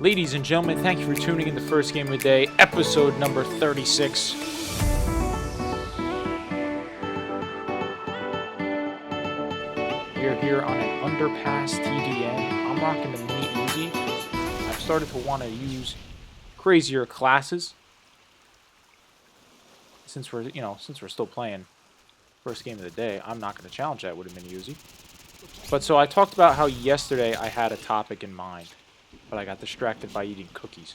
Ladies and gentlemen, thank you for tuning in to First Game of the Day, episode number 36. We are here on an underpass TDM. I'm rocking the Mini Uzi. I've started to want to use crazier classes. Since we're still playing First Game of the Day, I'm not going to challenge that with a Mini Uzi. But so I talked about how yesterday I had a topic in mind, but I got distracted by eating cookies.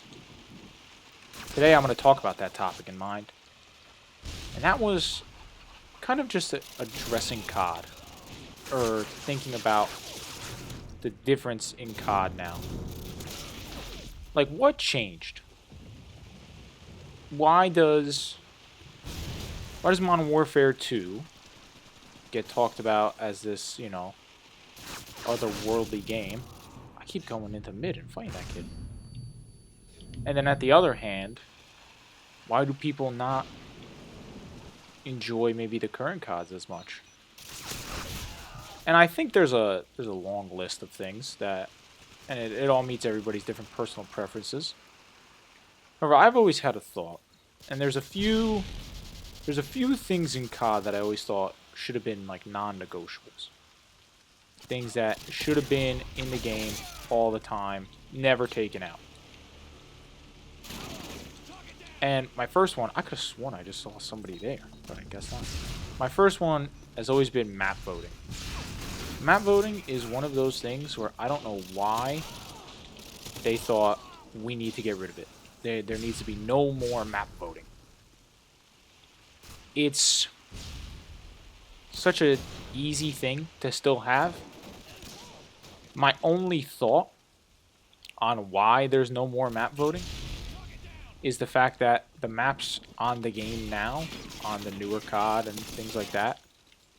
Today I'm going to talk about that topic in mind. And that was kind of just addressing COD. Or thinking about the difference in COD now. Like, what changed? Why does Modern Warfare 2 get talked about as this, otherworldly game? I keep going into mid and fighting that kid. And then at the other hand, why do people not enjoy maybe the current CODs as much? And I think there's a long list of things that, and it all meets everybody's different personal preferences. However, I've always had a thought, and there's a few things in COD that I always thought should have been like non-negotiables. Things that should have been in the game all the time, never taken out. And my first one, I could have sworn I just saw somebody there, but I guess not. My first one has always been map voting. Map voting is one of those things where I don't know why they thought we need to get rid of it. There needs to be no more map voting. It's such an easy thing to still have. My only thought on why there's no more map voting is the fact that the maps on the game now, on the newer COD and things like that,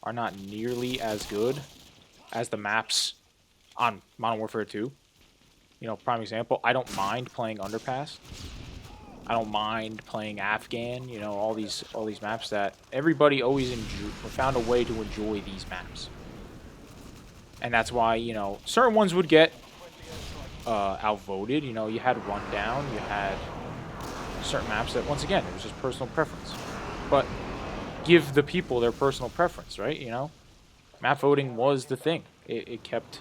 are not nearly as good as the maps on Modern Warfare 2. Prime example, I don't mind playing Underpass. I don't mind playing Afghan, all these maps that everybody always found a way to enjoy these maps. And that's why, certain ones would get outvoted. You had Rundown, you had certain maps that, once again, it was just personal preference. But give the people their personal preference, right? Map voting was the thing. It kept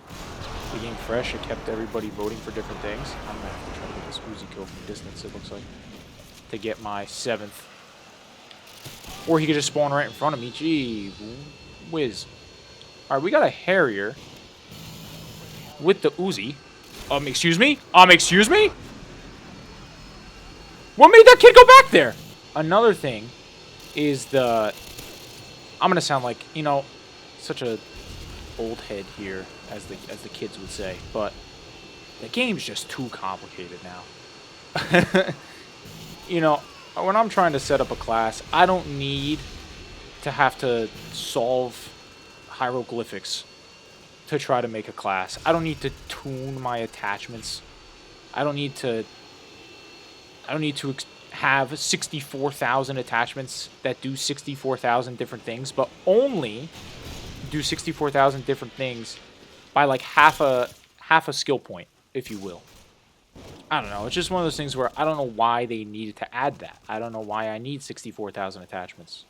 the game fresh. It kept everybody voting for different things. I'm going to have to try to get this Uzi kill from distance, it looks like, to get my 7th. Or he could just spawn right in front of me. Gee whiz. Alright, we got a Harrier with the Uzi. Excuse me? Excuse me? What made that kid go back there? Another thing is I'm going to sound like, such a old head here, as the kids would say, but the game's just too complicated now. When I'm trying to set up a class, I don't need to have to solve hieroglyphics to try to make a class. I don't need to tune my attachments. I don't need to have 64,000 attachments that do 64,000 different things, but only do 64,000 different things by like half a skill point, if you will. I don't know. It's just one of those things where I don't know why they needed to add that. I don't know why I need 64,000 attachments.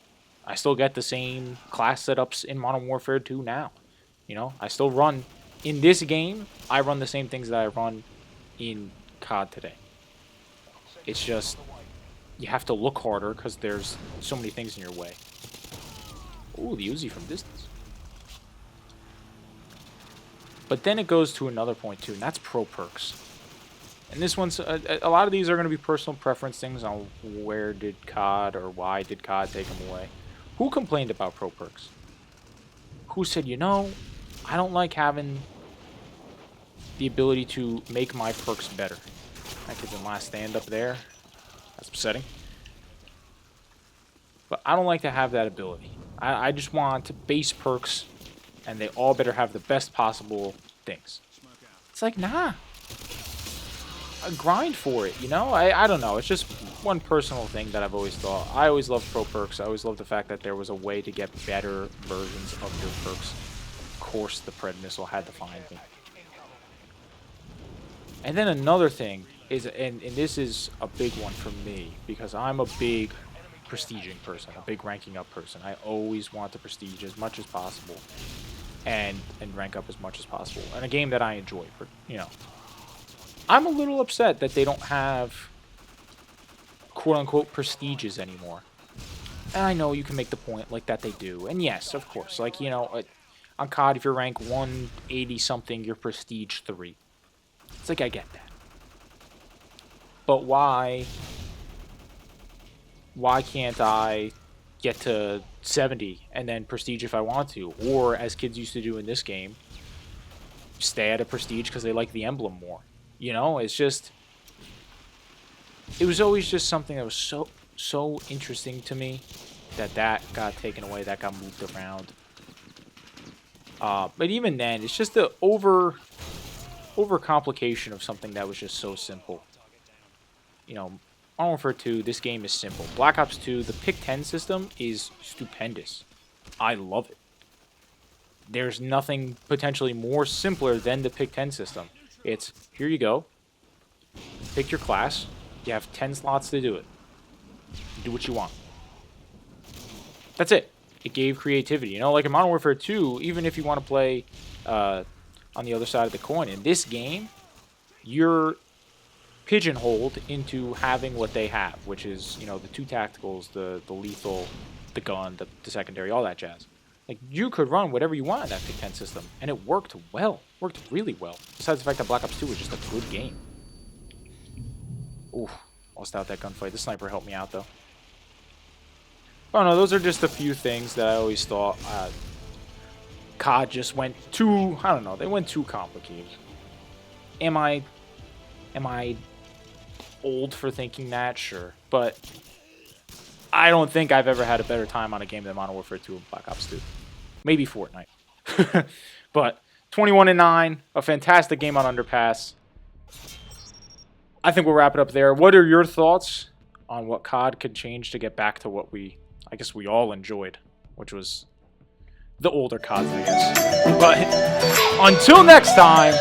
I still get the same class setups in Modern Warfare 2 now. I still run in this game. I run the same things that I run in COD today. It's just you have to look harder because there's so many things in your way. Ooh, the Uzi from distance. But then it goes to another point too, and that's pro perks. And this one's a lot of these are going to be personal preference things on where did COD or why did COD take them away. Who complained about pro perks? Who said, I don't like having the ability to make my perks better. That kid's in last stand up there. That's upsetting. But I don't like to have that ability. I just want base perks, and they all better have the best possible things. It's like, nah. A grind for it, I don't know. It's just one personal thing that I've always thought. I always loved pro perks. I always loved the fact that there was a way to get better versions of your perks. Of course, the Pred Missile had to find me. And then another thing is, and this is a big one for me, because I'm a big prestiging person, a big ranking up person. I always want to prestige as much as possible, and rank up as much as possible. And a game that I enjoy, you know. I'm a little upset that they don't have quote-unquote prestiges anymore. And I know you can make the point like that they do. And yes, of course, like, you know, on COD, if you're rank 180 something, you're prestige 3. It's like, I get that. But why can't I get to 70 and then prestige if I want to? Or, as kids used to do in this game, stay at a prestige because they like the emblem more. You know, it's just... It was always just something that was so interesting to me that got taken away, that got moved around. But even then, it's just the overcomplication of something that was just so simple. You know, Modern Warfare 2, this game is simple. Black Ops 2, the Pick 10 system is stupendous. I love it. There's nothing potentially more simpler than the Pick 10 system. It's, here you go. Pick your class. You have 10 slots to do it. Do what you want. That's it. It gave creativity. You know, like in Modern Warfare 2, even if you want to play on the other side of the coin, in this game, you're pigeonholed into having what they have, which is, you know, the 2 tacticals, the lethal, the gun, the secondary, all that jazz. Like, you could run whatever you want in that Pick 10 system, and it worked well. Worked really well. Besides the fact that Black Ops 2 was just a good game. Ooh, lost out that gunfight. The sniper helped me out, though. I don't know, those are just a few things that I always thought COD just went too, I don't know, they went too complicated. Am I old for thinking that? Sure. But I don't think I've ever had a better time on a game than Modern Warfare 2 and Black Ops 2. Maybe Fortnite. But 21-9, a fantastic game on Underpass. I think we'll wrap it up there. What are your thoughts on what COD could change to get back to what I guess we all enjoyed, which was the older CODs, I guess. But until next time,